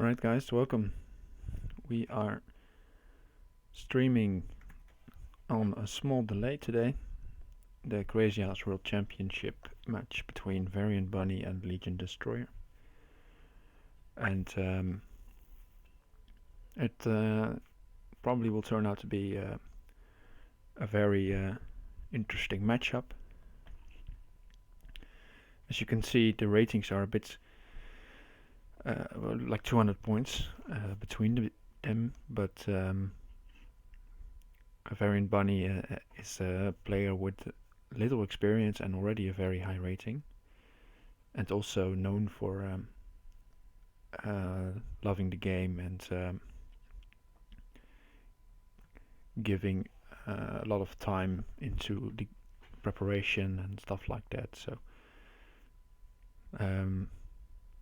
Alright guys, welcome. We are streaming on a small delay today the Crazyhouse Worldchampionship match between variantbunny and LegionDestroyer. And it probably will turn out to be a very interesting matchup. As you can see, the ratings are a bit like 200 points between them, but variantbunny is a player with little experience and already a very high rating, and also known for loving the game and giving a lot of time into the preparation and stuff like that. So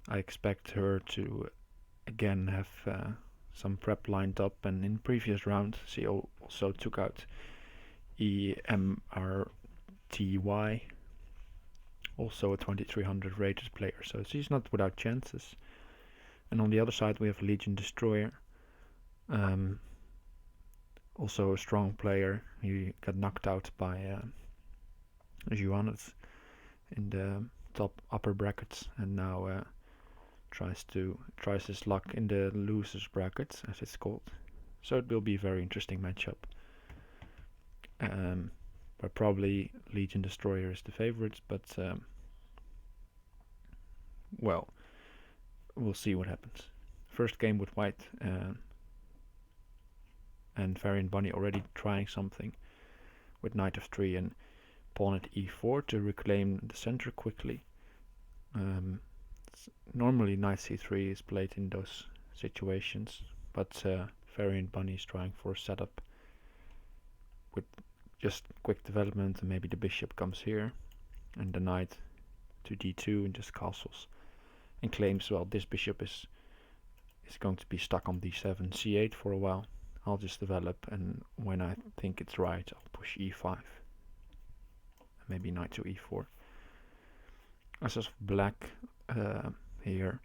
I expect her to again have some prep lined up, and in previous round she also took out EMRTY, also a 2300 rated player, so she's not without chances. And on the other side we have LegionDestroyer, also a strong player. He got knocked out by Juanet in the upper brackets, and now tries his luck in the losers brackets, as it's called. So it will be a very interesting matchup. But probably LegionDestroyer is the favorite, but well, we'll see what happens. First game with white, and variantbunny already trying something with knight f3 and pawn at e4 to reclaim the center quickly. Normally knight c3 is played in those situations, but variantbunny is trying for a setup with just quick development, and maybe the bishop comes here and the knight to d2 and just castles and claims, well, this bishop is going to be stuck on d7, c8 for a while. I'll just develop, and when I think it's right, I'll push e5, maybe knight to e4. As of black here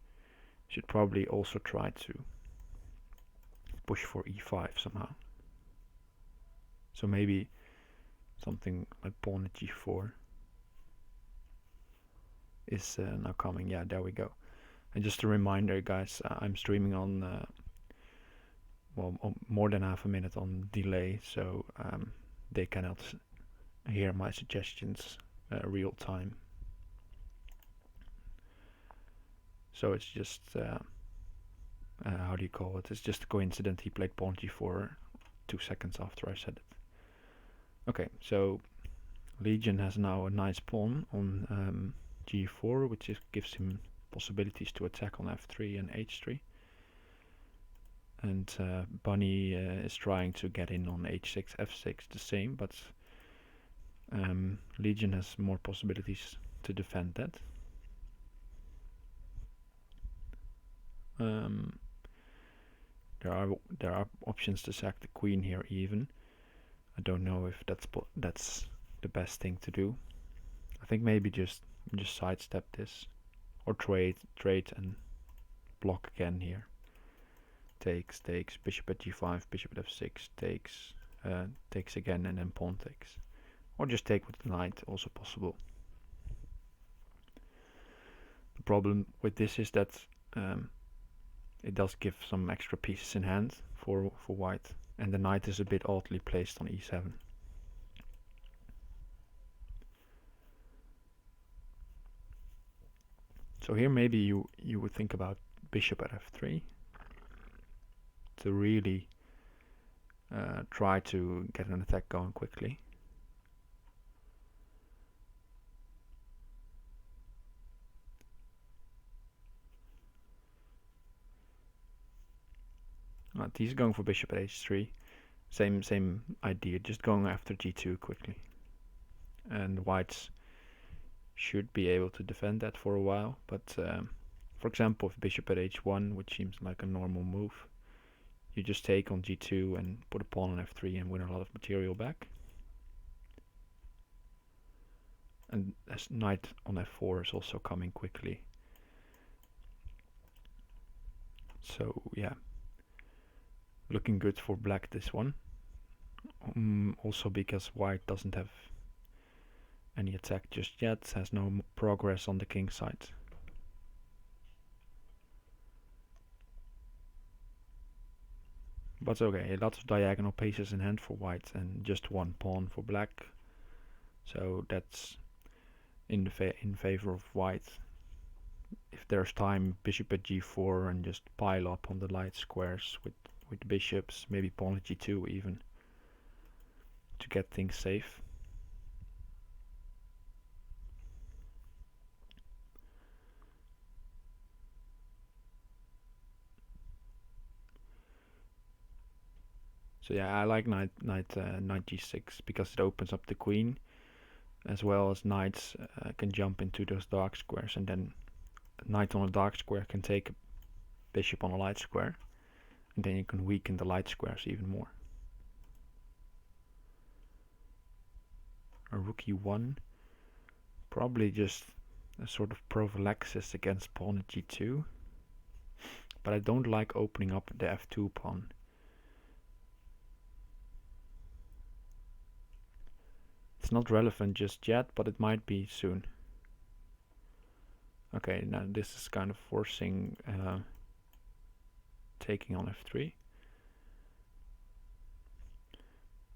should probably also try to push for e5 somehow. So maybe something like pawn at g4 is now coming. Yeah, there we go. And just a reminder, guys, I'm streaming on more than half a minute on delay, so they cannot hear my suggestions real time. So it's just how do you call it? It's just a coincidence he played pawn g4 2 seconds after I said it. Okay, so Legion has now a nice pawn on g4, which gives him possibilities to attack on f3 and h3. And Bunny is trying to get in on h6, f6, the same, but Legion has more possibilities to defend that. There are options to sack the queen here even. I don't know if that's the best thing to do. I think maybe just sidestep this, or trade and block again here. Takes, bishop at g5, bishop at f6, takes again, and then pawn takes. Or just take with the knight, also possible. The problem with this is that it does give some extra pieces in hand for white, and the knight is a bit oddly placed on e7. So here maybe you would think about bishop at f3 to really try to get an attack going quickly. He's going for bishop at h3. Same idea, just going after g2 quickly. And whites should be able to defend that for a while, but for example, if bishop at h1, which seems like a normal move, you just take on g2 and put a pawn on f3 and win a lot of material back. And as knight on f4 is also coming quickly. So yeah, looking good for black this one. Also because white doesn't have any attack just yet, has no progress on the king side. But okay, lots of diagonal pieces in hand for white and just one pawn for black. So that's in favor of white. If there's time, bishop at g4 and just pile up on the light squares with bishops, maybe pawn at g2 even, to get things safe. So yeah, I like knight g6 because it opens up the queen, as well as knights can jump into those dark squares, and then a knight on a dark square can take a bishop on a light square, and then you can weaken the light squares even more. A rook e1, probably just a sort of prophylaxis against pawn at g2, but I don't like opening up the f2 pawn. It's not relevant just yet, but it might be soon. Okay, now this is kind of forcing taking on f3.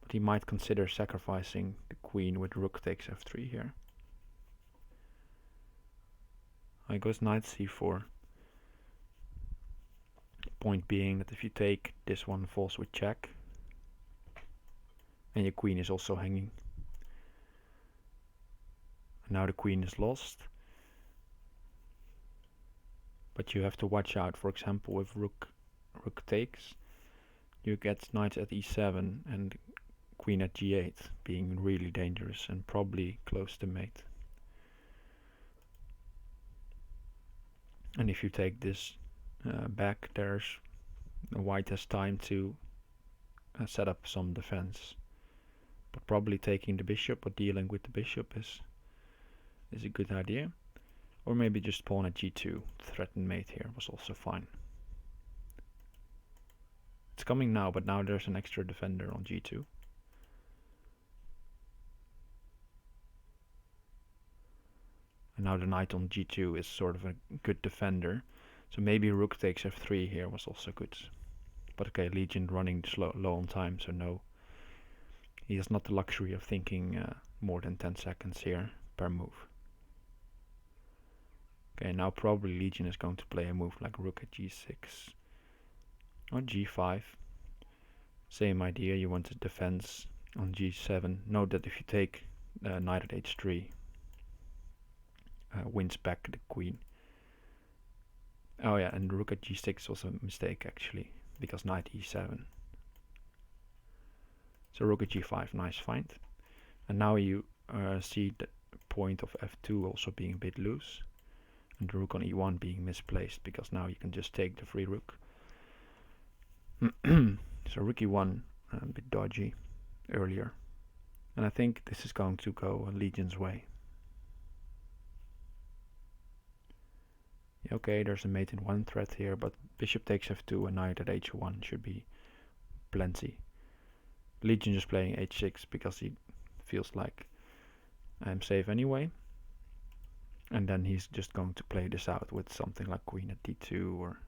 But he might consider sacrificing the queen with rook takes f3 here. I goes knight c4. Point being that if you take, this one falls with check. And your queen is also hanging. Now the queen is lost. But you have to watch out, for example, if rook takes, you get knight at e7 and queen at g8, being really dangerous and probably close to mate. And if you take this back, there's white has time to set up some defense. But probably taking the bishop or dealing with the bishop is a good idea. Or maybe just pawn at g2, threaten mate here was also fine. It's coming now, but now there's an extra defender on g2. And now the knight on g2 is sort of a good defender. So maybe rook takes f3 here was also good. But okay, Legion running low on time, so no. He has not the luxury of thinking more than 10 seconds here per move. Okay, now probably Legion is going to play a move like rook at g6 or g5. Same idea, you want a defense on g7. Note that if you take knight at h3, wins back the queen. Oh yeah, and rook at g6 was a mistake actually, because knight e7. So rook at g5, nice find. And now you see the point of f2 also being a bit loose. And the rook on e1 being misplaced, because now you can just take the free rook. So rook e1, a bit dodgy earlier. And I think this is going to go Legion's way. Okay, there's a mate in one threat here, but bishop takes f2 and knight at h1 should be plenty. Legion just playing h6 because he feels like I'm safe anyway. And then he's just going to play this out with something like queen at d2 or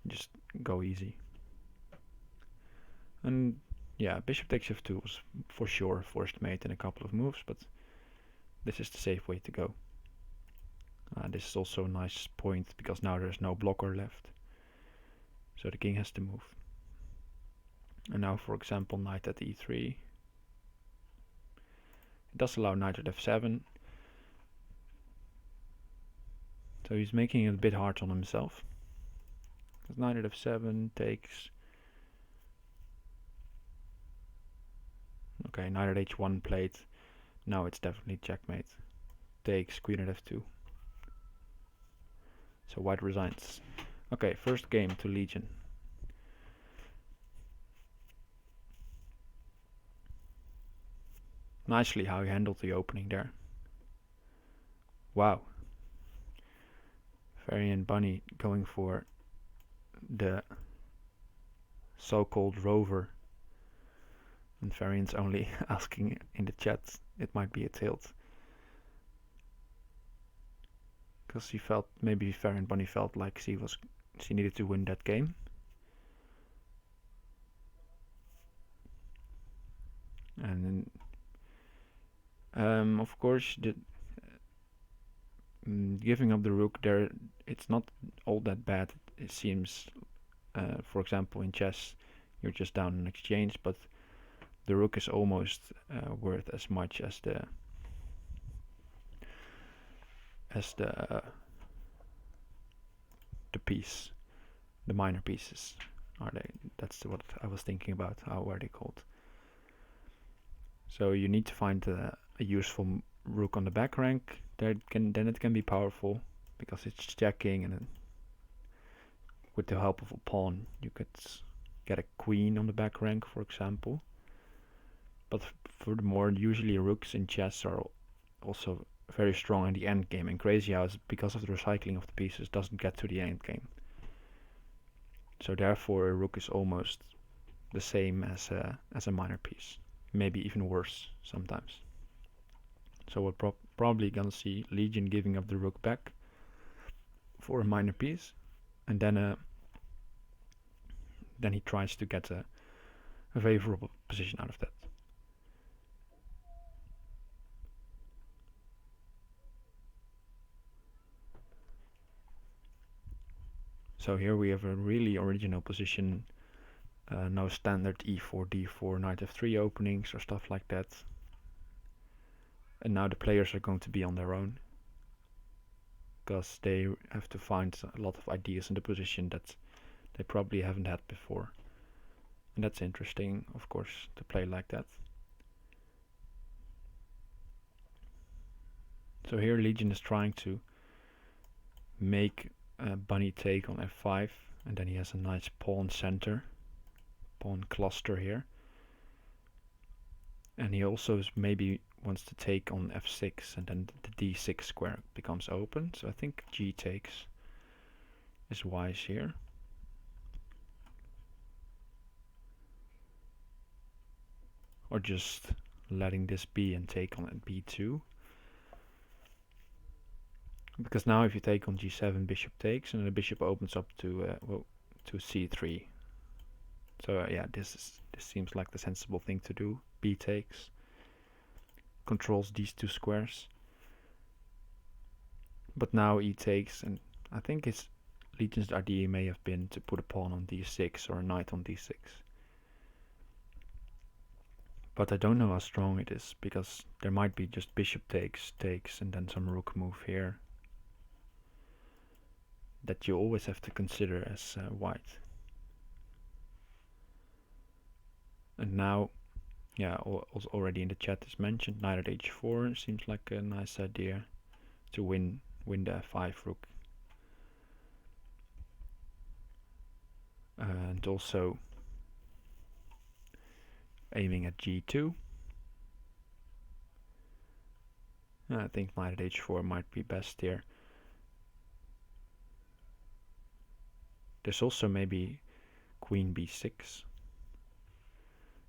just go easy. And yeah, bishop takes f2 was for sure forced mate in a couple of moves, but this is the safe way to go. This is also a nice point because now there's no blocker left. So the king has to move. And now, for example, knight at e3. It does allow knight at f7. So he's making it a bit hard on himself. Because knight at f7 takes... Okay, knight at h1 played. Now it's definitely checkmate. Takes queen at f2. So white resigns. Okay, first game to Legion. Nicely how he handled the opening there. Wow. variantbunny going for the so-called rover, and variant's only asking in the chat it might be a tilt, because he felt, maybe variantbunny felt like she needed to win that game. And of course, the giving up the rook there, it's not all that bad. It seems, for example, in chess, you're just down an exchange, but the rook is almost worth as much as the piece, the minor pieces. Are they? That's what I was thinking about. How are they called? So you need to find a useful rook on the back rank. Then it can be powerful because it's checking, and then with the help of a pawn you could get a queen on the back rank, for example. But furthermore, usually rooks in chess are also very strong in the end game, and Crazyhouse, because of the recycling of the pieces, doesn't get to the end game. So therefore a rook is almost the same as a minor piece, maybe even worse sometimes. So we're probably gonna see Legion giving up the rook back for a minor piece, and then he tries to get a favorable position out of that. So here we have a really original position, no standard e4, d4, knight f3 openings or stuff like that. And now the players are going to be on their own, because they have to find a lot of ideas in the position that they probably haven't had before. And that's interesting, of course, to play like that. So here Legion is trying to make a bunny take on f5, and then he has a nice pawn center, pawn cluster here. And he also maybe wants to take on f6, and then the d6 square becomes open. So I think g takes is wise here. Or just letting this be and take on b2. Because now if you take on g7, bishop takes, and the bishop opens up to to c3. So yeah, this seems like the sensible thing to do. B takes, controls these two squares. But now e takes, and I think his Legion's idea may have been to put a pawn on d6 or a knight on d6. But I don't know how strong it is, because there might be just bishop takes, and then some rook move here that you always have to consider as white. And now, yeah, also already in the chat is mentioned, knight at h4 seems like a nice idea to win the f5 rook. And also aiming at g2. I think knight at h4 might be best here. There's also maybe queen b6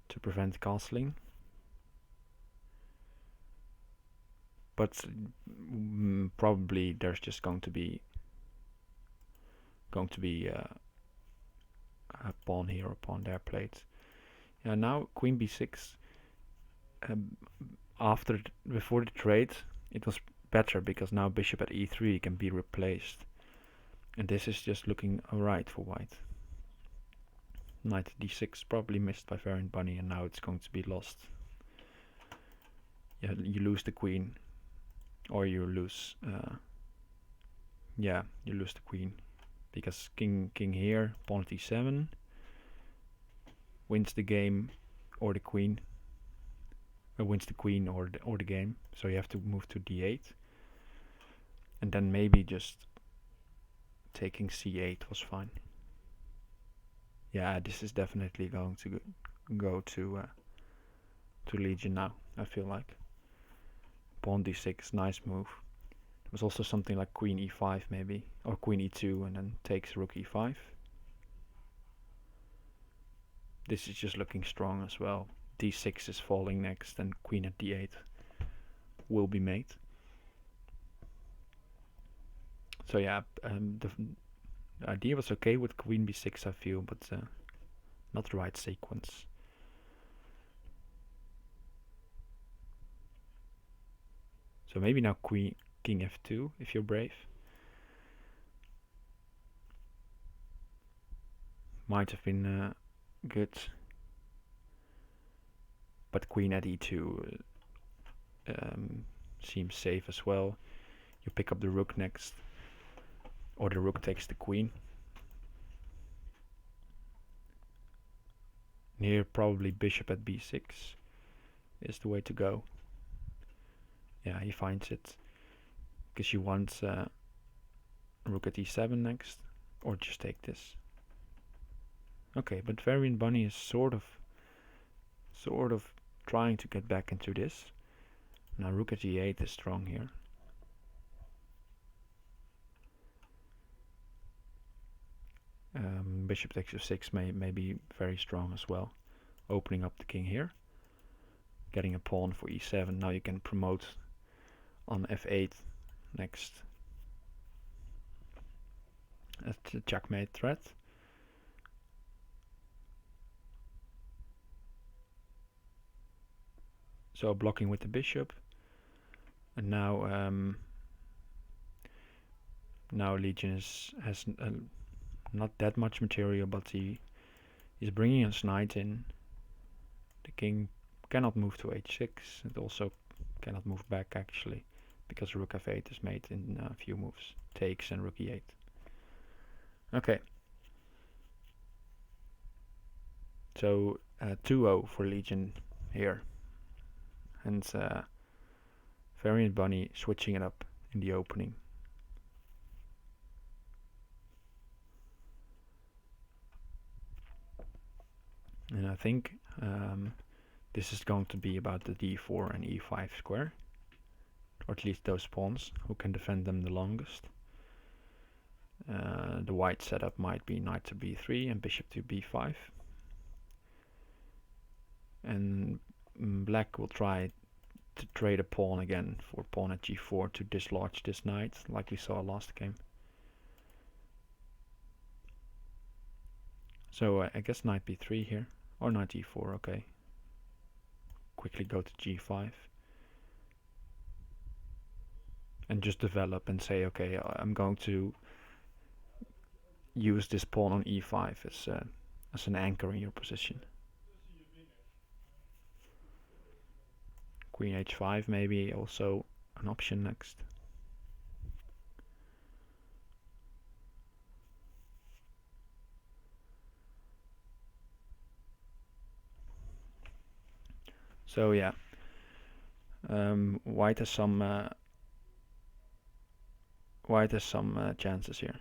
to prevent castling. But probably there's just going to be a pawn here or pawn there played. Yeah, now queen b6. Before the trade, it was better, because now bishop at e3 can be replaced, and this is just looking alright for white. Knight d6 probably missed by variantbunny, and now it's going to be lost. Yeah, you lose the queen, or you lose. Yeah, you lose the queen, because king here, pawn at e7 wins the game, or the queen. Wins the queen or the game. So you have to move to d8, and then maybe just taking c8 was fine. Yeah, this is definitely going to go to Legion now, I feel like. Pawn d6, nice move. There was also something like queen e5 maybe, or queen e2 and then takes rook e5. This is just looking strong as well. d6 is falling next and queen at d8 will be made. So yeah, the idea was okay with queen b6 I feel, but not the right sequence. So maybe now king f2 if you're brave. Might have been good. But queen at e2 seems safe as well. You pick up the rook next, or the rook takes the queen. And here probably bishop at b6 is the way to go. Yeah, he finds it, because you want rook at e7 next, or just take this. Okay, but variantbunny is sort of trying to get back into this. Now rook at e8 is strong here. Bishop takes f6 may be very strong as well, opening up the king here, getting a pawn for e7. Now you can promote on f8 next. That's a checkmate threat. So blocking with the bishop, and now Legion has not that much material, but he's bringing his knight in. The king cannot move to h6. It also cannot move back actually, because rook f8 is made in a few moves. Takes and rook e8. Okay. So 2-0 for Legion here. And variantbunny switching it up in the opening. And I think this is going to be about the d4 and e5 square, or at least those pawns, who can defend them the longest. The white setup might be knight to b3 and bishop to b5. And black will try to trade a pawn again for pawn at g4 to dislodge this knight, like we saw last game. So I guess knight b3 here, or knight e4, okay. Quickly go to g5. And just develop and say, okay, I'm going to use this pawn on e5 as an anchor in your position. Queen h5 maybe also an option next. So yeah, white has some chances here.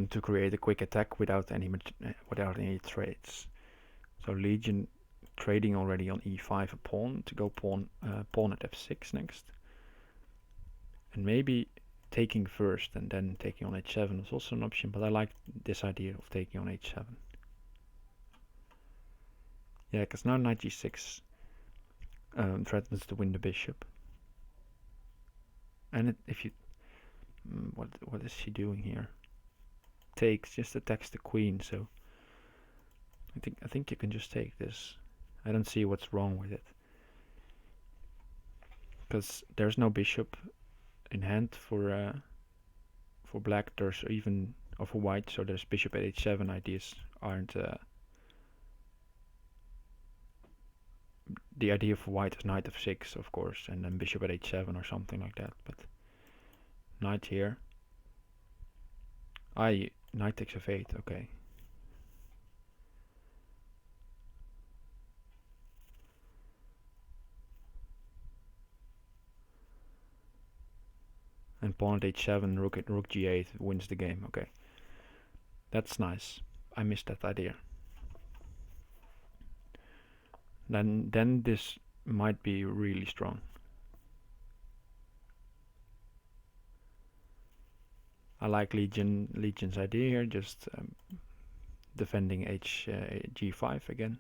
To create a quick attack without any trades. So Legion trading already on e5 a pawn to go pawn at f6 next, and maybe taking first and then taking on h7 is also an option, but I like this idea of taking on h7. Yeah, because now knight g6 threatens to win the bishop. And if you what is she doing here? Takes, just attacks the queen, so I think you can just take this. I don't see what's wrong with it, because there's no bishop in hand for black. There's even for white, so there's bishop at h7 ideas aren't the idea for white is knight f6 of course, and then bishop at h7 or something like that. But knight here, knight takes f8, okay. And pawn at h7, rook g8 wins the game, okay. That's nice. I missed that idea. Then this might be really strong. I like Legion's idea here, just defending G5 again.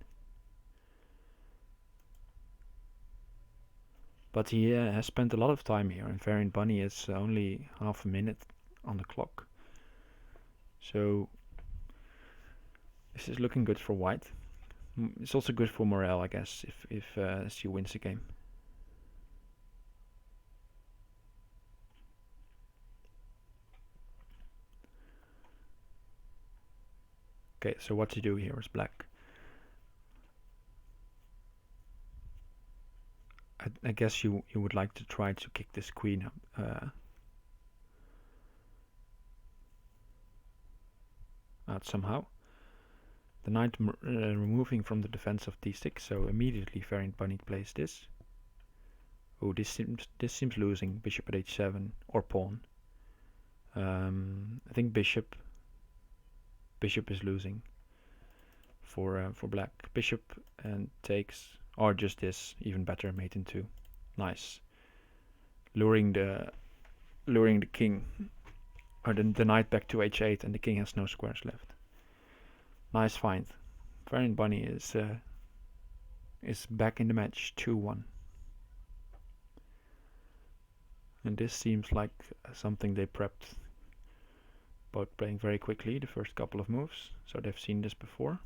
But he has spent a lot of time here, and Variant Bunny is only half a minute on the clock. So this is looking good for white. It's also good for morale, I guess, if she wins the game. Okay, so what to do here is black. I guess you would like to try to kick this queen up, out somehow. The knight removing from the defense of d6, so immediately Variant Bunny plays this. Oh, this seems losing. Bishop at h7 or pawn. I think bishop is losing for black. Bishop and takes, or just this, even better, mate in 2. Nice. Luring the king, or the knight back to h8, and the king has no squares left. Nice find. Variant Bunny is back in the match, 2-1. And this seems like something they prepped, both playing very quickly the first couple of moves, so they've seen this before.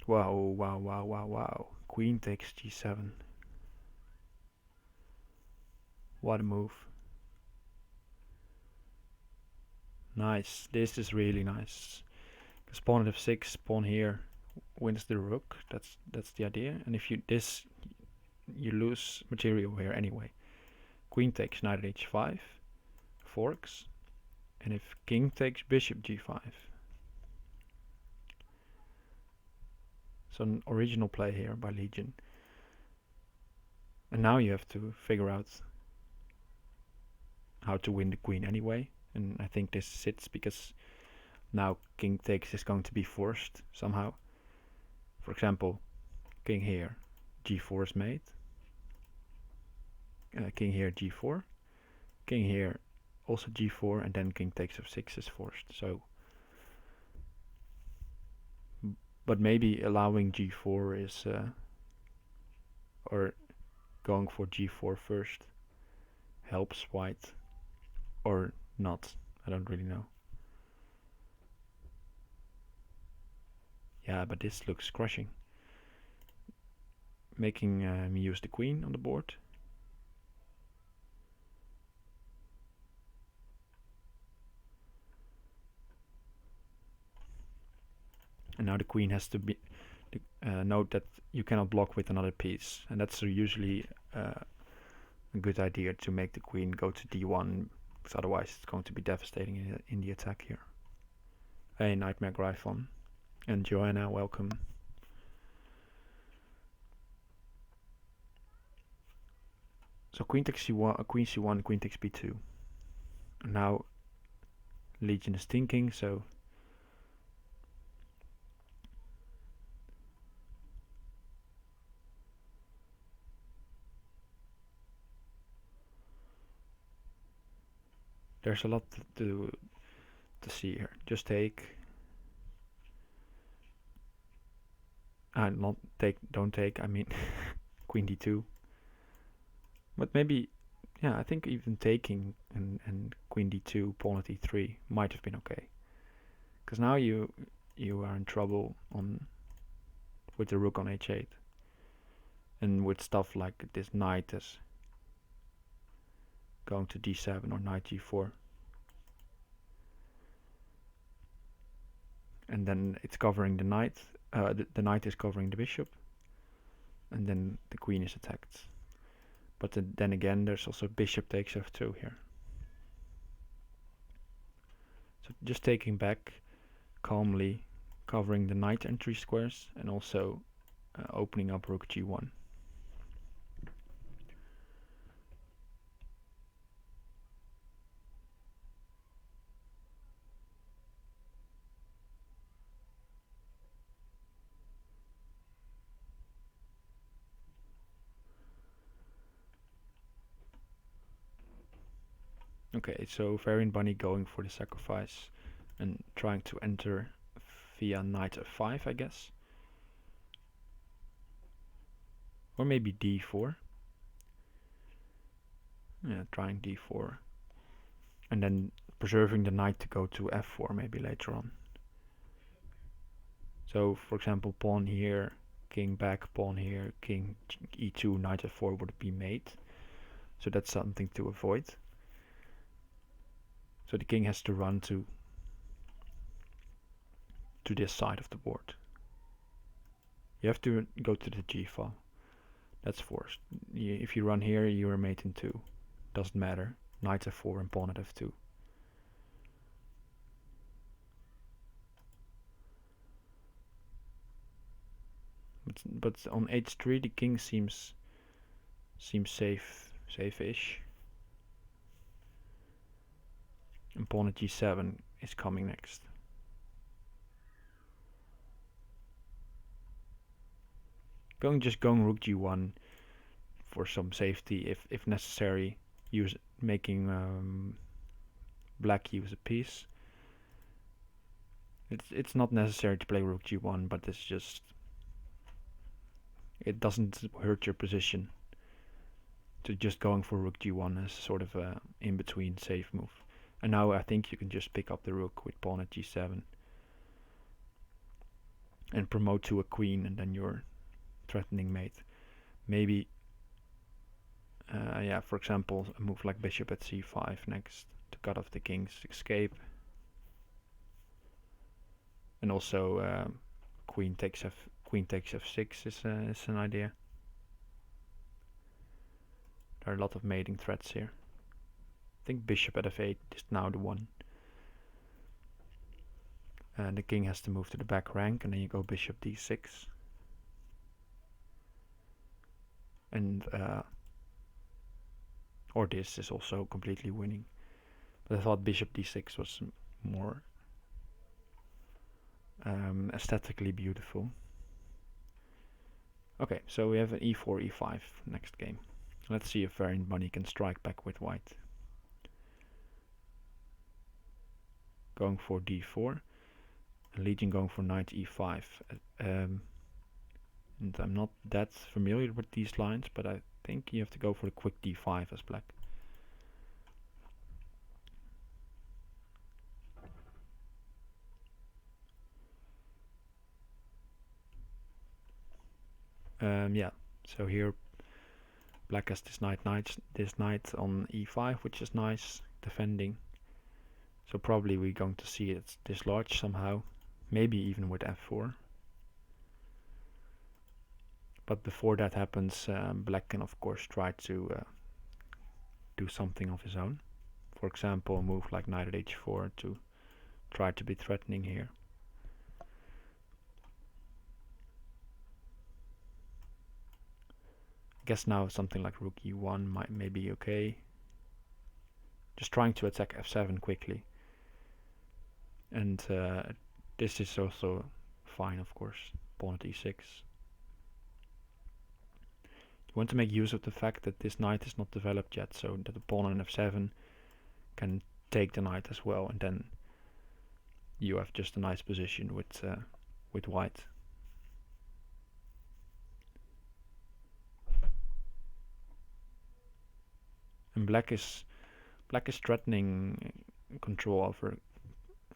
Wow. Queen takes g7. What a move. Nice. This is really nice. Because pawn at f6, pawn here wins the rook. That's the idea. And if you you lose material here anyway. Queen takes knight at h5, forks. And if king takes bishop g5. So an original play here by Legion. And now you have to figure out how to win the queen anyway. And I think this sits because now king takes is going to be forced somehow. For example, king here, g4 is made. King here, g4. King here, also g4, and then king takes f6 is forced. So, but maybe allowing g4 is, or going for g4 first helps white, or not. I don't really know. Yeah, but this looks crushing. Making me use the queen on the board. And now the queen has to be note that you cannot block with another piece, and that's usually a good idea to make the queen go to d1, because otherwise it's going to be devastating in the attack here. Hey, Nightmare Gryphon. And Joanna, welcome. So queen takes c1, queen c1, queen takes b2. And now Legion is thinking, so there's a lot to see here. Just take. Not take, don't take, I mean queen d2. But maybe, yeah, I think even taking and queen d2, pawn at e3 might have been okay. Because now you are in trouble with the rook on h8. And with stuff like this knight is going to d7 or knight g4. And then it's covering the knight. The knight is covering the bishop, and then the queen is attacked. But then again, there's also bishop takes f2 here. So just taking back calmly, covering the knight entry squares, and also opening up rook g1. Okay, so variant bunny going for the sacrifice and trying to enter via knight f5, I guess. Or maybe d4. Yeah, trying d4. And then preserving the knight to go to f4 maybe later on. So, for example, pawn here, king back, pawn here, king e2, knight f4 would be mate. So that's something to avoid. So the king has to run to this side of the board. You have to go to the g file. That's forced. If you run here, you are mate in 2. Doesn't matter. Knight f4 and pawn at f2. But on h3 the king seems safe-ish. And pawn at g7 is coming next. Just going rook g1 for some safety if necessary. Making black use a piece. It's not necessary to play rook g1, but it's just it doesn't hurt your position. So just going for rook g1 is sort of a in-between safe move. And now I think you can just pick up the rook with pawn at g7 and promote to a queen, and then you're threatening mate. Maybe, yeah, for example, a move like bishop at c5 next to cut off the king's escape. And also queen takes f6 is an idea. There are a lot of mating threats here. I think bishop at f8 is now the one. And the king has to move to the back rank, and then you go bishop d6. And or this is also completely winning. But I thought bishop d6 was more aesthetically beautiful. Okay, so we have an e4, e5 next game. Let's see if variant bunny can strike back with white. Going for d4. Legion going for knight e5. And I'm not that familiar with these lines, but I think you have to go for the quick d5 as black. Yeah, so here black has this knight on e5, which is nice, defending. So probably we're going to see it dislodged somehow, maybe even with f4. But before that happens, black can of course try to do something of his own. For example, a move like knight at h4 to try to be threatening here. I guess now something like rook e1 may be okay. Just trying to attack f7 quickly. And this is also fine, of course. Pawn at e6. You want to make use of the fact that this knight is not developed yet, so that the pawn on f7 can take the knight as well, and then you have just a nice position with white. And black is threatening control over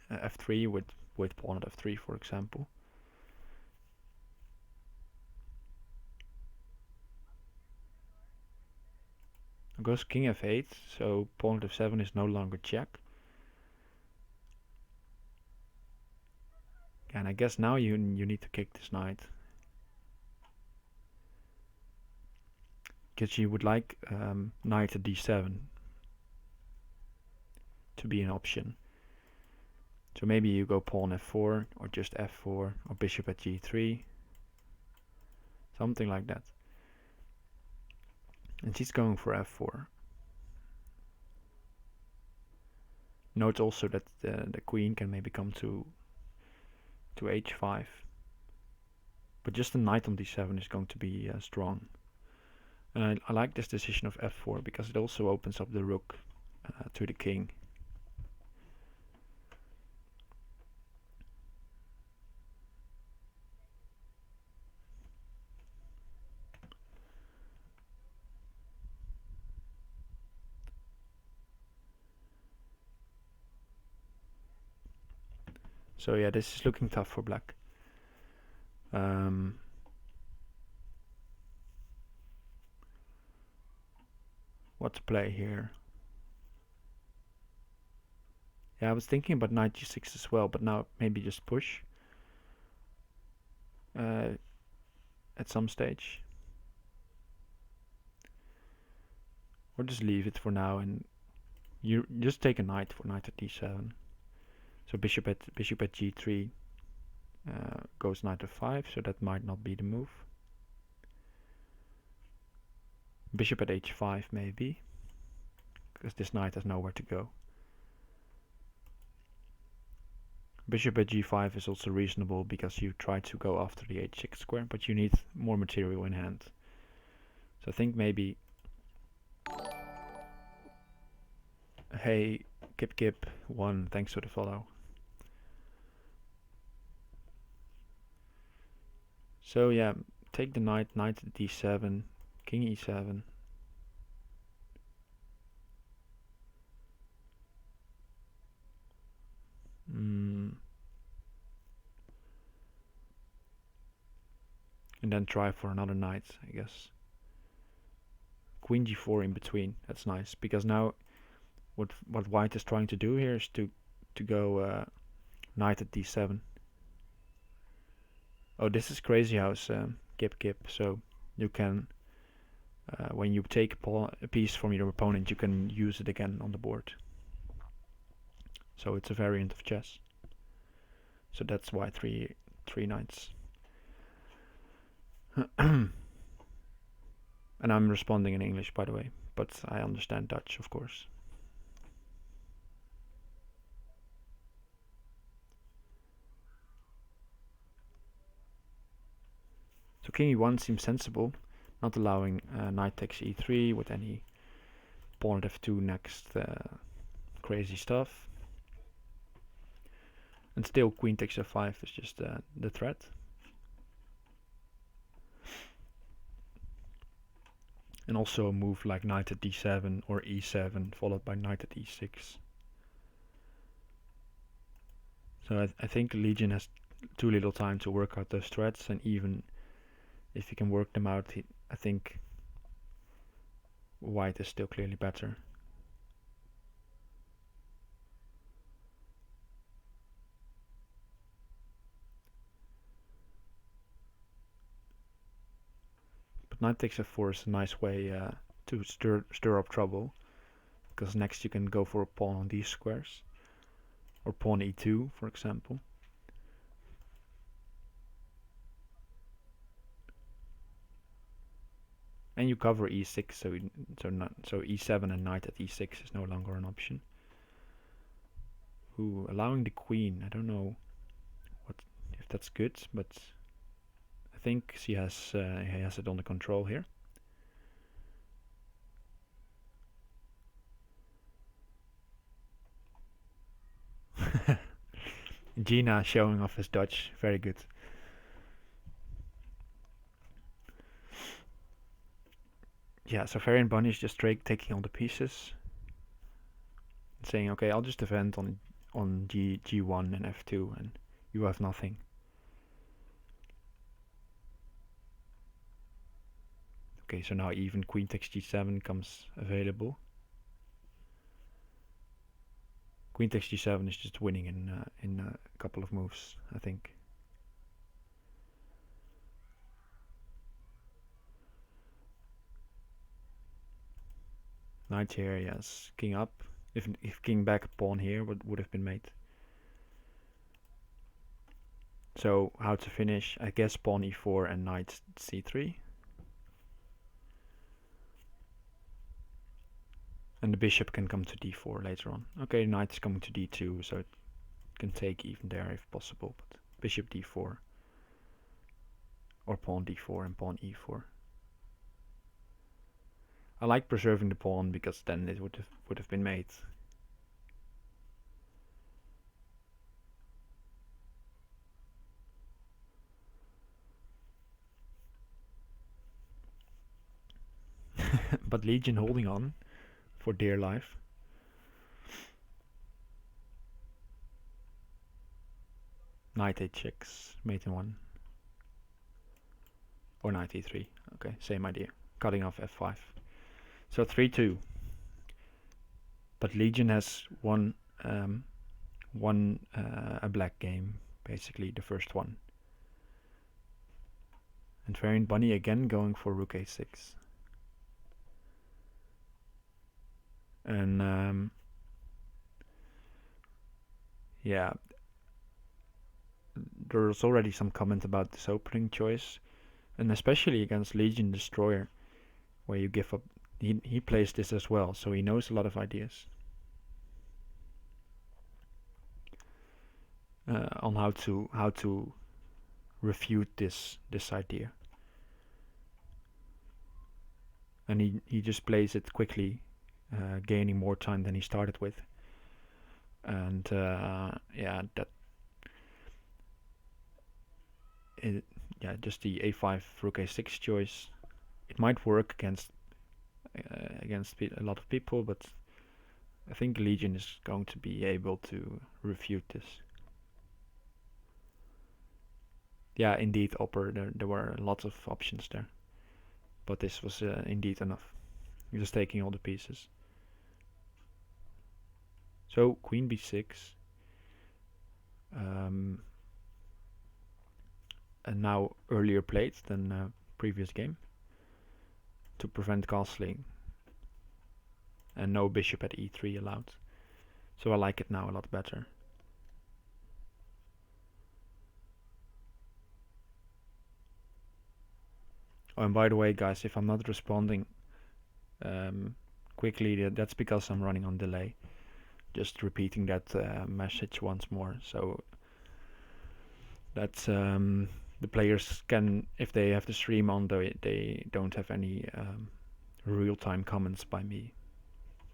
f3 with pawn at f3, for example. Now goes king f8, so pawn at f7 is no longer check. And I guess now you need to kick this knight, because you would like knight at d7 to be an option. So maybe you go pawn f4 or just f4 or bishop at g3, something like that. And she's going for f4. Note also that the queen can maybe come to h5, but just the knight on d7 is going to be strong. And I like this decision of f4 because it also opens up the rook to the king. So yeah, this is looking tough for black. What to play here? Yeah, I was thinking about knight g6 as well, but now maybe just push at some stage. Or just leave it for now and you just take a knight for knight at d7. So bishop at g3 goes knight f5, so that might not be the move. Bishop at h5 maybe, because this knight has nowhere to go. Bishop at g5 is also reasonable because you try to go after the h6 square, but you need more material in hand. So I think maybe... Hey, Kip1, thanks for the follow. So yeah, take the knight at d7, king e7. And then try for another knight, I guess. Queen g4 in between, that's nice, because now what white is trying to do here is to go knight at d7. Oh, this is Crazyhouse, Kip, so you can, when you take a piece from your opponent, you can use it again on the board. So it's a variant of chess. So that's why three knights. And I'm responding in English, by the way, but I understand Dutch, of course. So king e1 seems sensible, not allowing knight takes e3 with any pawn at f2 next crazy stuff. And still queen takes f5 is just the threat. And also a move like knight at d7 or e7 followed by knight at e6. So I think Legion has too little time to work out those threats, and even if he can work them out, I think white is still clearly better. But knight takes f4 is a nice way to stir up trouble, because next you can go for a pawn on these squares, or pawn e2, for example. And you cover e6, so e7 and knight at e6 is no longer an option. Ooh, allowing the queen, I don't know if that's good, but I think he has it under control here. Gina showing off his Dutch, very good. Yeah, so variantbunny is just taking all the pieces, saying, okay, I'll just defend on G1 and F2, and you have nothing. Okay, so now even queen takes G7 comes available. Queen takes G7 is just winning in a couple of moves, I think. Knight here, yes. King up. If king back, pawn here would have been mate. So how to finish? I guess pawn e4 and knight c3. And the bishop can come to d4 later on. Okay, knight is coming to d2, so it can take even there if possible. But bishop d4. Or pawn d4 and pawn e4. I like preserving the pawn because then it would have been mate. But Legion holding on for dear life. Knight h6, mate in 1. Or knight e3. Okay, same idea. Cutting off f5. So 3-2. But Legion has won a black game, basically the first one. And variantbunny again going for rook a6. And yeah, there's already some comment about this opening choice, and especially against LegionDestroyer, where you give up. He plays this as well, so he knows a lot of ideas on how to refute this idea, and he just plays it quickly, gaining more time than he started with, and yeah, just the a5 rook a6 choice. It might work against a lot of people, but I think Legion is going to be able to refute this. Yeah, indeed, Opper. There were lots of options there, but this was indeed enough. Just taking all the pieces. So queen b6, and now earlier played than previous game to prevent castling, and no bishop at e3 allowed. So I like it now a lot better. Oh, and by the way, guys, if I'm not responding quickly, that's because I'm running on delay. Just repeating that message once more, so that the players can, if they have the stream on, they don't have any real-time comments by me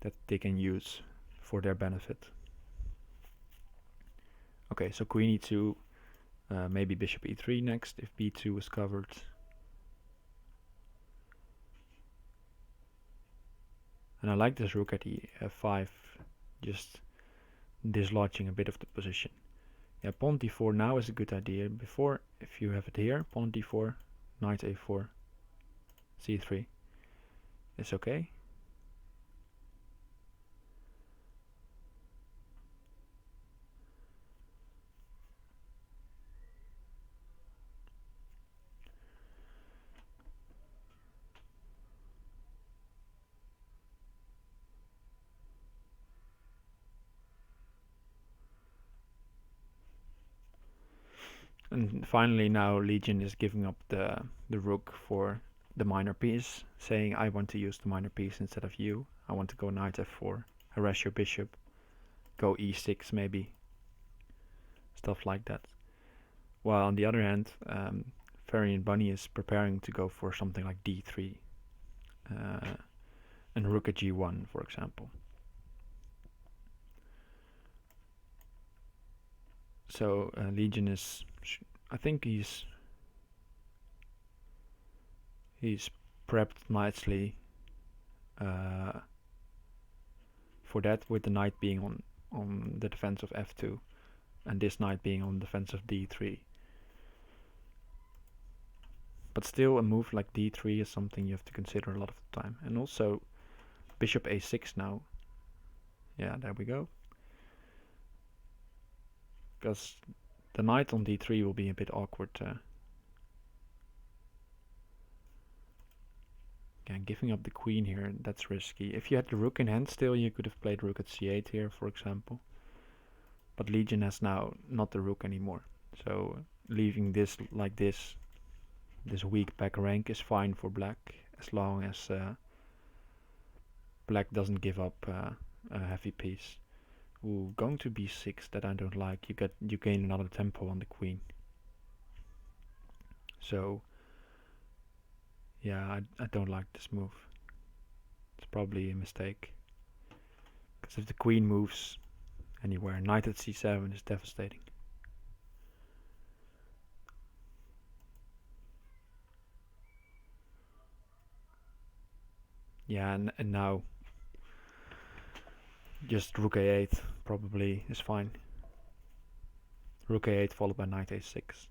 that they can use for their benefit. Okay, so queen e2, maybe bishop e3 next if b2 is covered. And I like this rook at f5, just dislodging a bit of the position. Yeah, pawn d4 now is a good idea. Before, if you have it here, pawn d4, knight a4, c3 is okay. And finally now Legion is giving up the rook for the minor piece, saying I want to use the minor piece instead of you. I want to go knight f4, harass your bishop, go e6 maybe, stuff like that. While on the other hand, variantbunny is preparing to go for something like d3 and rook at g1, for example. So Legion is, I think he's prepped nicely for that, with the knight being on the defense of f2 and this knight being on defense of d3. But still, a move like d3 is something you have to consider a lot of the time. And also bishop a6 now. Yeah, there we go. Because the knight on d3 will be a bit awkward. Again, giving up the queen here, that's risky. If you had the rook in hand still, you could have played rook at c8 here, for example. But Legion has now not the rook anymore. So leaving this like this weak back rank is fine for black, as long as black doesn't give up a heavy piece. Ooh, going to b6, that I don't like. You gain another tempo on the queen. So yeah, I don't like this move. probably a mistake. Because if the queen moves anywhere, knight at c7 is devastating. Yeah, and now just rook a8 probably is fine. Rook a8 followed by knight a6.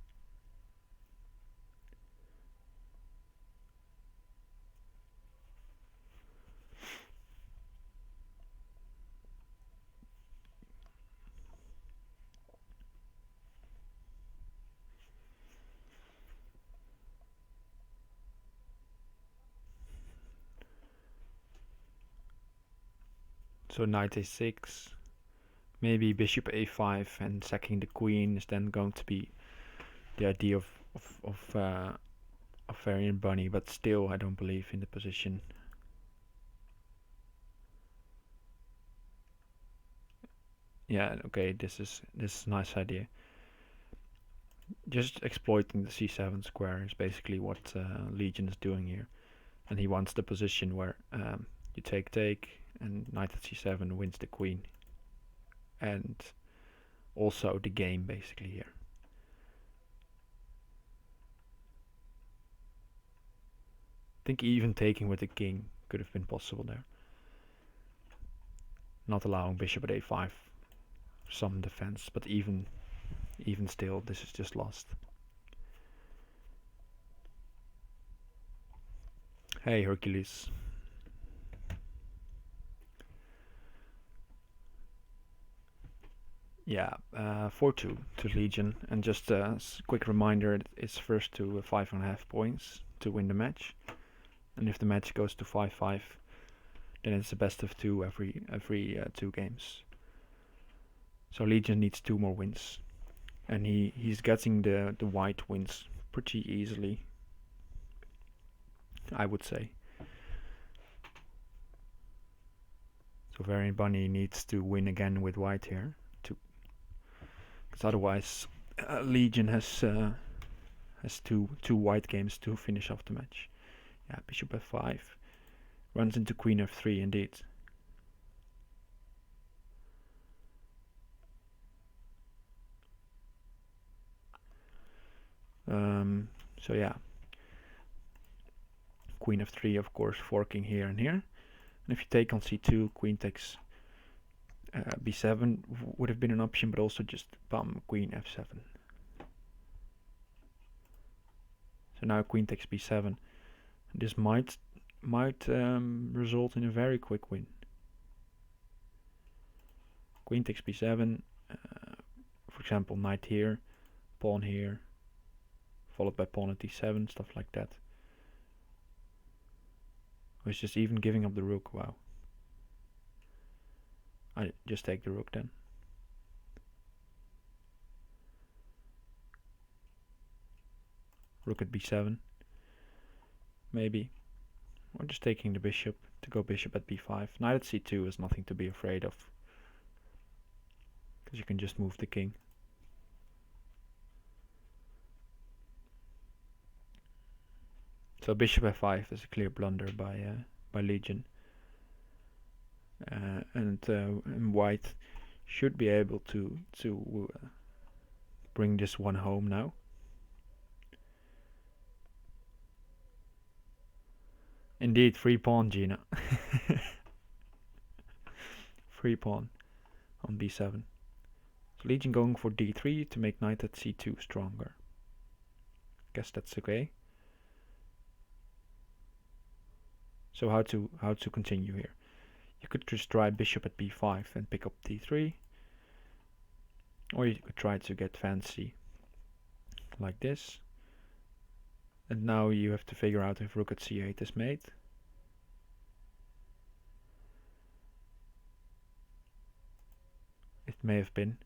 So knight a6, maybe bishop a5, and sacking the queen is then going to be the idea of variantbunny, but still I don't believe in the position. Yeah, okay, this is a nice idea. Just exploiting the c7 square is basically what Legion is doing here, and he wants the position where you take and knight at c7 wins the queen, and also the game basically here. I think even taking with the king could have been possible there. Not allowing bishop at a5, some defense, but even still, this is just lost. Hey Hercules. Yeah, 4-2 to Legion, and just a quick reminder, it's first to 5.5 points to win the match, and if the match goes to 5-5, then it's a best of 2 every 2 games. So Legion needs 2 more wins, and he's getting the white wins pretty easily, I would say. So variantbunny needs to win again with white here, because otherwise Legion has two white games to finish off the match. Yeah, bishop f5 runs into queen f3 indeed. So yeah, queen f3 of course forking here and here, and if you take on c2, queen takes b7 would have been an option, but also just bum queen f7. So now queen takes b7. This might result in a very quick win. Queen takes b7, for example knight here, pawn here, followed by pawn at d7, stuff like that. Or it's just even giving up the rook. Wow. I just take the rook then. Rook at b7, maybe. Or just taking the bishop to go bishop at b5. Knight at c2 is nothing to be afraid of, because you can just move the king. So bishop f5 is a clear blunder by Legion, and white should be able to bring this one home now. Indeed, free pawn, Gina. Free pawn on b7. So Legion going for d3 to make knight at c2 stronger. Guess that's okay. So how to continue here? You could just try bishop at b5 and pick up d3, or you could try to get fancy like this. And now you have to figure out if rook at c8 is made. It may have been.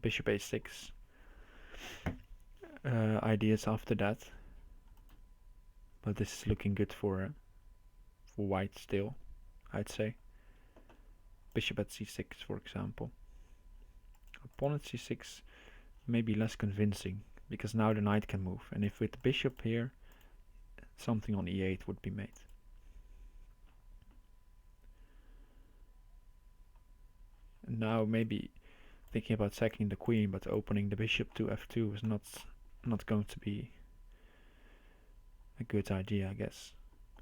Bishop a6. Ideas after that, but this is looking good for white still, I'd say. Bishop at c6, for example. Pawn at c6 may be less convincing because now the knight can move, and if with the bishop here, something on e8 would be made. And now maybe thinking about sacking the queen, but opening the bishop to f2 is not going to be a good idea, I guess.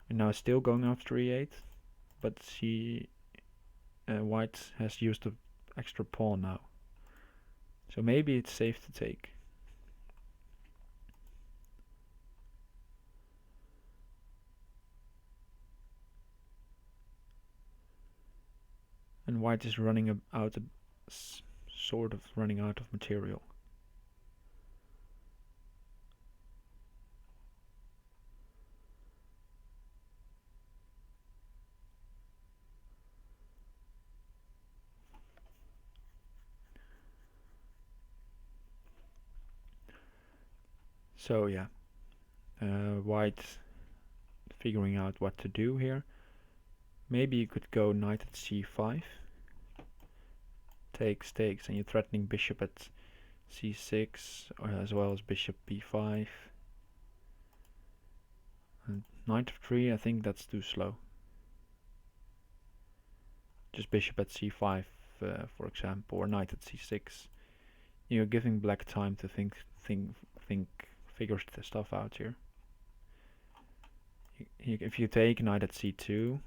And now still going after e8, but white has used the extra pawn now, so maybe it's safe to take. And white is running out, sort of running out of material. So yeah, white figuring out what to do here. Maybe you could go knight at c5. Takes, and you're threatening bishop at c6, as well as bishop b5. And knight f3, I think that's too slow. Just bishop at c5, for example, or knight at c6. You're giving black time to figure stuff out here. If you take knight at c2,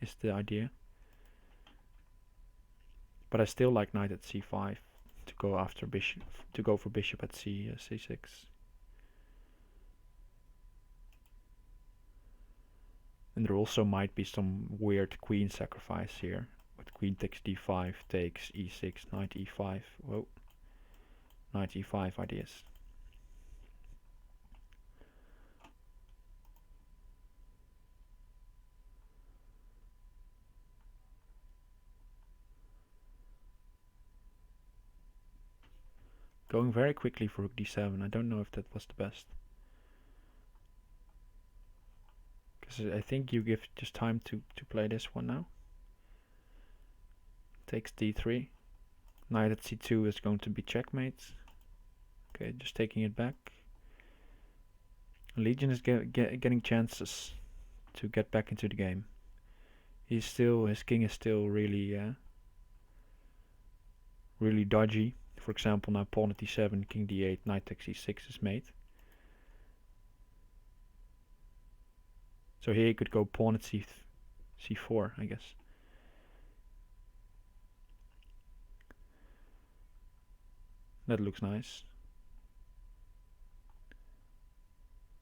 is the idea. But I still like knight at c5 to go after bishop, to go for bishop at c6. And there also might be some weird queen sacrifice here, with queen takes d5, takes e6, knight e5. Whoa, knight e5 ideas. Going very quickly for rook d7. I don't know if that was the best. Because I think you give just time to play this one now. Takes d3. Knight at c2 is going to be checkmate. Okay, just taking it back. Legion is getting chances to get back into the game. His king is still really really dodgy. For example, now pawn at d7, king d8, knight takes e6 is made. So here you could go pawn at c4, I guess. That looks nice.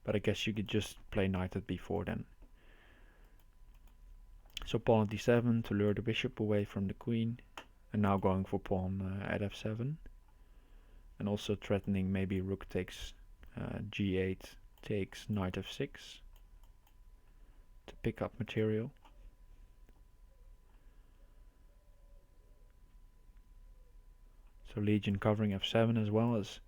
But I guess you could just play knight at b4 then. So pawn at d7 to lure the bishop away from the queen. And now going for pawn at f7. And also threatening maybe rook takes g8, takes knight f6 to pick up material. So Legion covering f7 as well as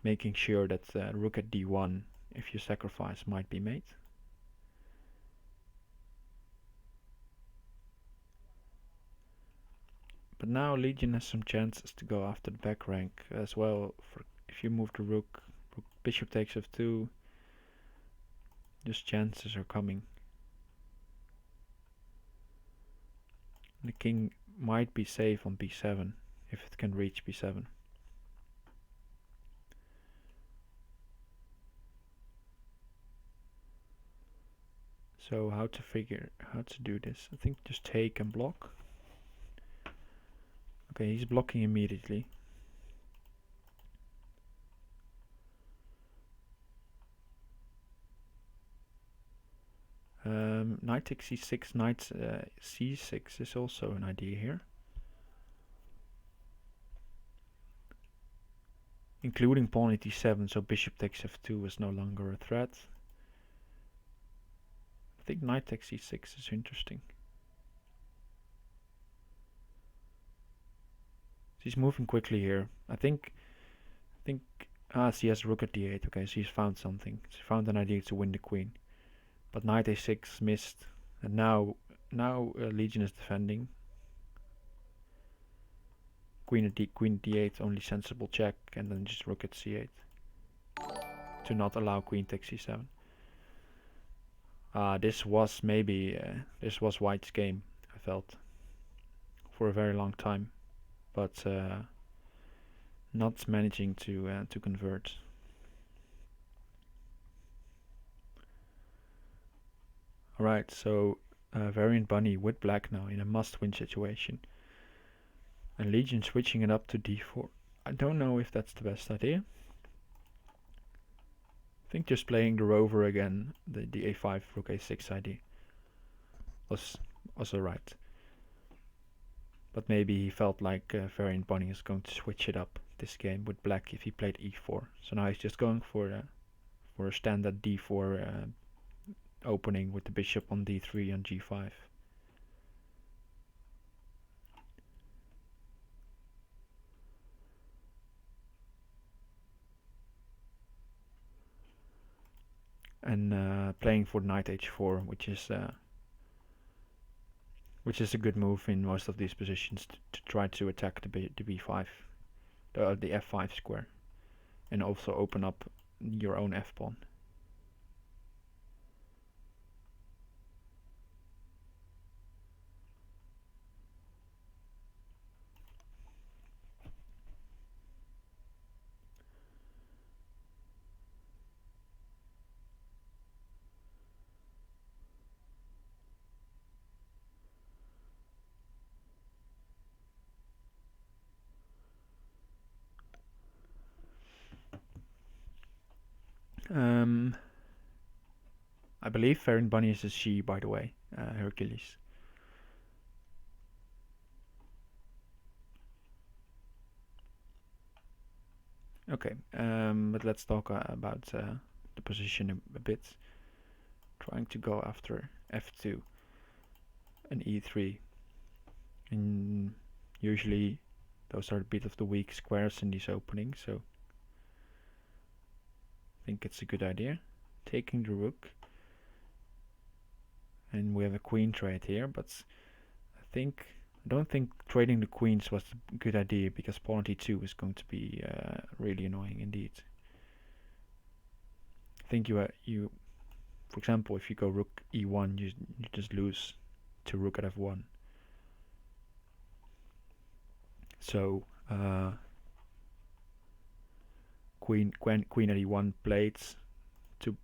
making sure that rook at d1, if you sacrifice, might be made. But now Legion has some chances to go after the back rank as well. If you move the rook, bishop takes f2, just chances are coming. The king might be safe on b7 if it can reach b7. So how to do this? I think just take and block. Okay, he's blocking immediately. Knight takes c6, knight c6 is also an idea here. Including pawn at d7, so bishop takes f2 is no longer a threat. I think knight takes c6 is interesting. He's moving quickly here. I think he has rook at d8. Okay, so he's found something. He's found an idea to win the queen. But knight a6 missed, and now Legion is defending. queen at d8, only sensible check, and then just rook at c8 to not allow queen takes c7. This was white's game, I felt, for a very long time, but not managing to convert. Alright, so variant bunny with black now in a must-win situation. And Legion switching it up to d4. I don't know if that's the best idea. I think just playing the rover again, the a5 rook a6 idea was alright. But maybe he felt like variant bunny is going to switch it up this game with black if he played e4. So now he's just going for a standard d4 opening with the bishop on d3 and g5. And playing for knight h4, which is a good move in most of these positions to try to attack the b5, the f5 square, and also open up your own f-pawn. I believe variant bunny is a she, by the way, Hercules. Okay, but let's talk about the position a bit. Trying to go after f2 and e3, and usually those are a bit of the weak squares in these openings, so I think it's a good idea. Taking the rook, and we have a queen trade here, but I don't think trading the queens was a good idea, because pawn e2 is going to be really annoying indeed. I think you for example, if you go rook e1, you just lose to rook at f1. So queen at e1 played to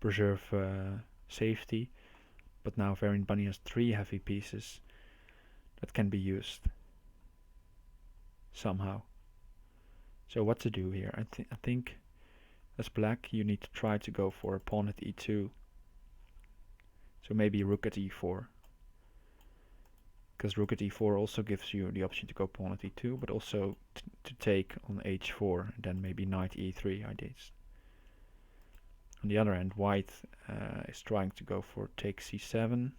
preserve safety, but now variant bunny has 3 heavy pieces that can be used somehow. So what to do here? I think as black you need to try to go for a pawn at e2. So maybe rook at e4. Because rook at e4 also gives you the option to go pawn at e2, but also to take on h4, and then maybe knight e3 ideas. On the other hand, white is trying to go for take c7.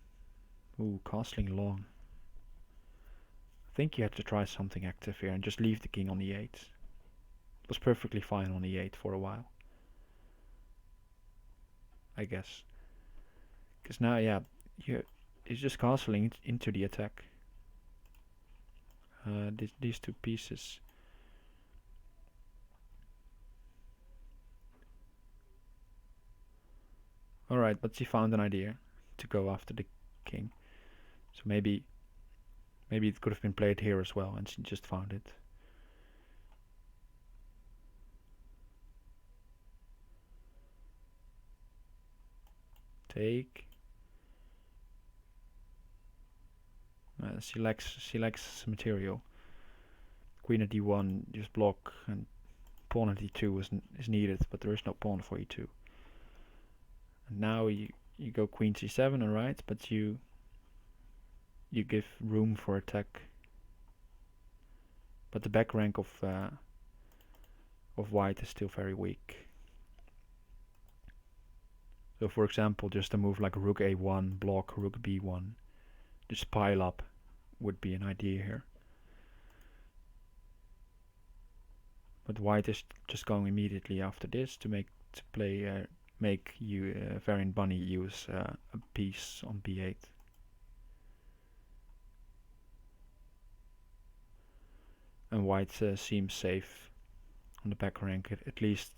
Ooh, castling long. I think you have to try something active here and just leave the king on e8. It was perfectly fine on e8 for a while, I guess. Because now, yeah, it's just castling into the attack. These 2 pieces. Alright, but she found an idea to go after the king. So maybe it could have been played here as well, and she just found it. Take. She lacks material. Queen at d1 just block, and pawn at e2 is needed, but there is no pawn for e2. And now you go queen c7, alright, but you give room for attack. But the back rank of white is still very weak. So for example, just a move like rook a1, block rook b1, just pile up would be an idea here. But white is just going immediately after this to make variant bunny use a piece on b8. and white seems safe on the back rank, at least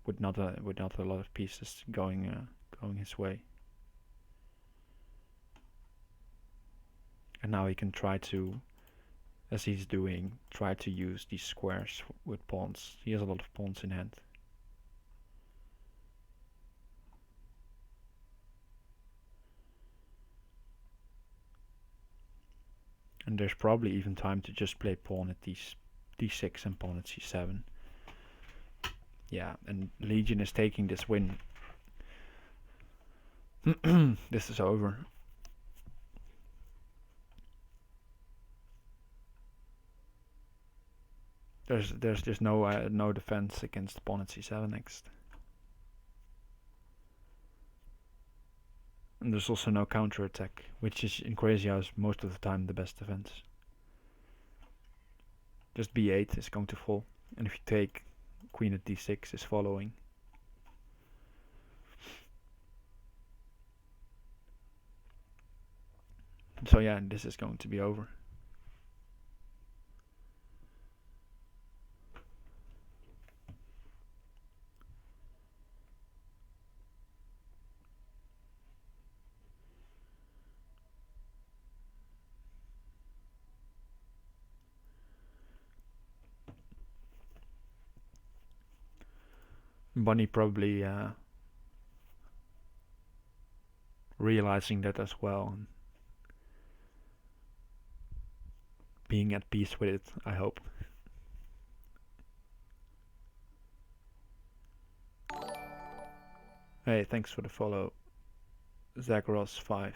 with not a lot of pieces going his way. And now he can try to, as he's doing, try to use these squares with pawns. He has a lot of pawns in hand. And there's probably even time to just play pawn at d6 and pawn at c7. Yeah, and Legion is taking this win. This is over. There's just no defense against pawn at c7 next. And there's also no counter attack, which is in Crazyhouse most of the time the best defense. Just b8 is going to fall, and if you take, queen at d6 is following. So yeah, this is going to be over. Bunny probably realizing that as well, and being at peace with it, I hope. Hey, thanks for the follow, Zagros5.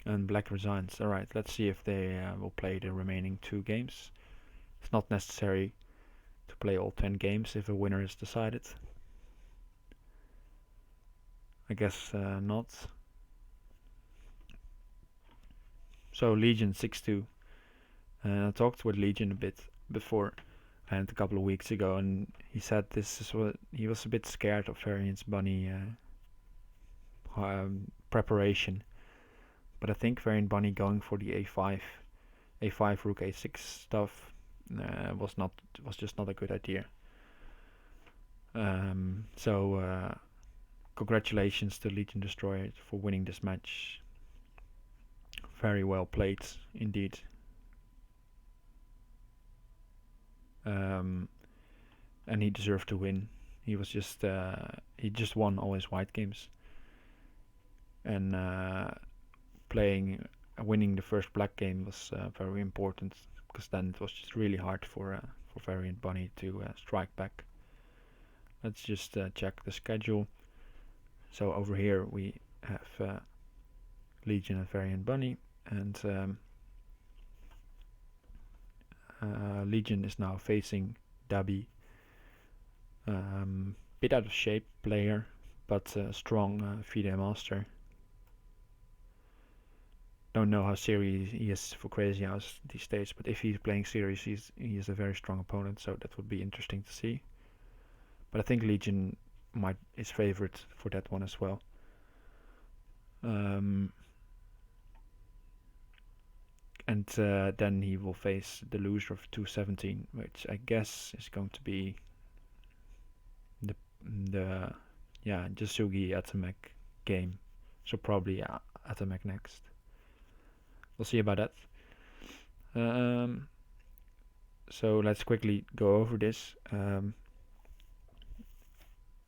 And Black resigns. Alright, let's see if they will play the remaining 2 games. It's not necessary to play all 10 games if a winner is decided. I guess not. So Legion 6-2. I talked with Legion a bit before, and a couple of weeks ago, and he said this is what he was a bit scared of variantbunny preparation. But I think variantbunny going for the a5 rook a6 stuff was just not a good idea. So congratulations to LegionDestroyer for winning this match. Very well played indeed. And he deserved to win. He just won all his white games, and winning the first black game was very important, because then it was just really hard for variantbunny to strike back. Let's just check the schedule. So over here we have Legion and variantbunny, and Legion is now facing Dabi. Bit out of shape player, but strong FIDE master. Don't know how serious he is for Crazyhouse these days, but if he's playing serious, he is a very strong opponent, so that would be interesting to see. But I think Legion is favored for that one as well. And then he will face the loser of 217, which I guess is going to be the Jasugi Atamek game. So probably Atamek next. We'll see about that. So let's quickly go over this.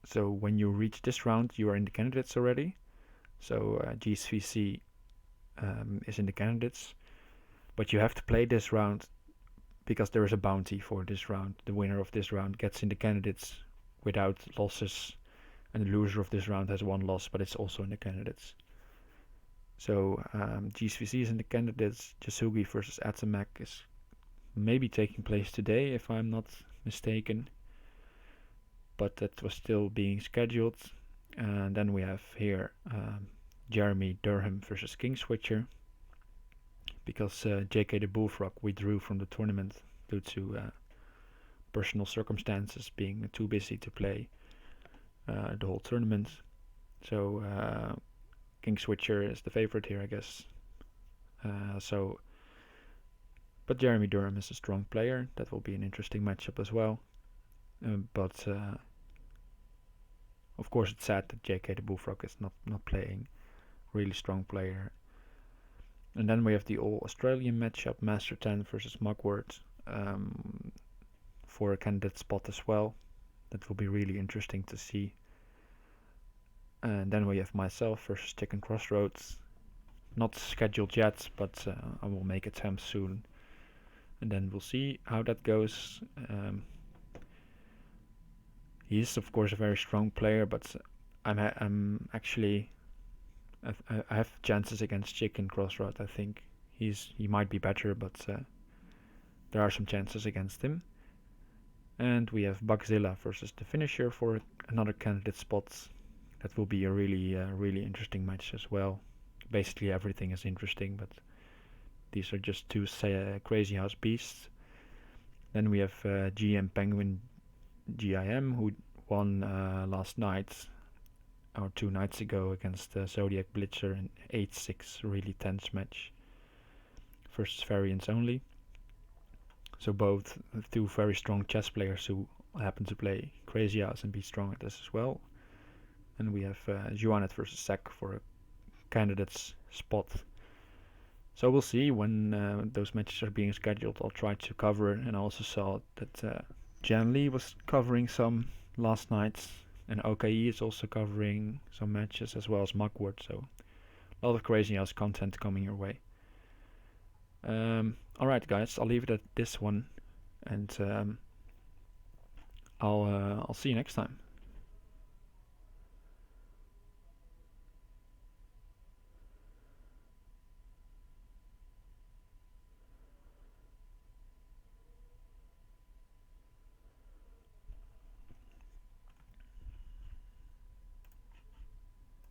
So when you reach this round, you are in the candidates already. So GSVC is in the candidates. But you have to play this round because there is a bounty for this round. The winner of this round gets in the candidates without losses, and the loser of this round has 1 loss, but it's also in the candidates. So GSVC is in the candidates. Jasugi versus Atamek is maybe taking place today, if I'm not mistaken. But that was still being scheduled. And then we have here Jeremy Durham versus King Switcher, because JK the Bullfrog withdrew from the tournament due to personal circumstances, being too busy to play the whole tournament. So King Switcher is the favorite here, I guess. But Jeremy Durham is a strong player. That will be an interesting matchup as well. But of course, it's sad that JK the Bullfrog is not playing. Really strong player. And then we have the All-Australian matchup, Master 10 versus Mugwort, for a candidate spot as well. That will be really interesting to see. And then we have myself versus Chicken Crossroads. Not scheduled yet, but I will make attempts soon. And then we'll see how that goes. He is, of course, a very strong player, but I'm actually I have chances against Chicken Crossroad. I think he might be better, but there are some chances against him. And we have Bugzilla versus the Finisher for another candidate spot. That will be a really interesting match as well. Basically everything is interesting, but these are just two Crazyhouse beasts. Then we have GM Penguin GIM, who won last night, or 2 nights ago, against Zodiac Blitzer in 8-6, really tense match versus variants only. So both two very strong chess players who happen to play Crazyhouse and be strong at this as well. And we have Juanet versus Sack for a candidate's spot. So we'll see when those matches are being scheduled. I'll try to cover, and I also saw that Jan Lee was covering some last night, and OKE is also covering some matches as well as Mugwort. So a lot of Crazyhouse content coming your way. Alright guys, I'll leave it at this one, and I'll see you next time.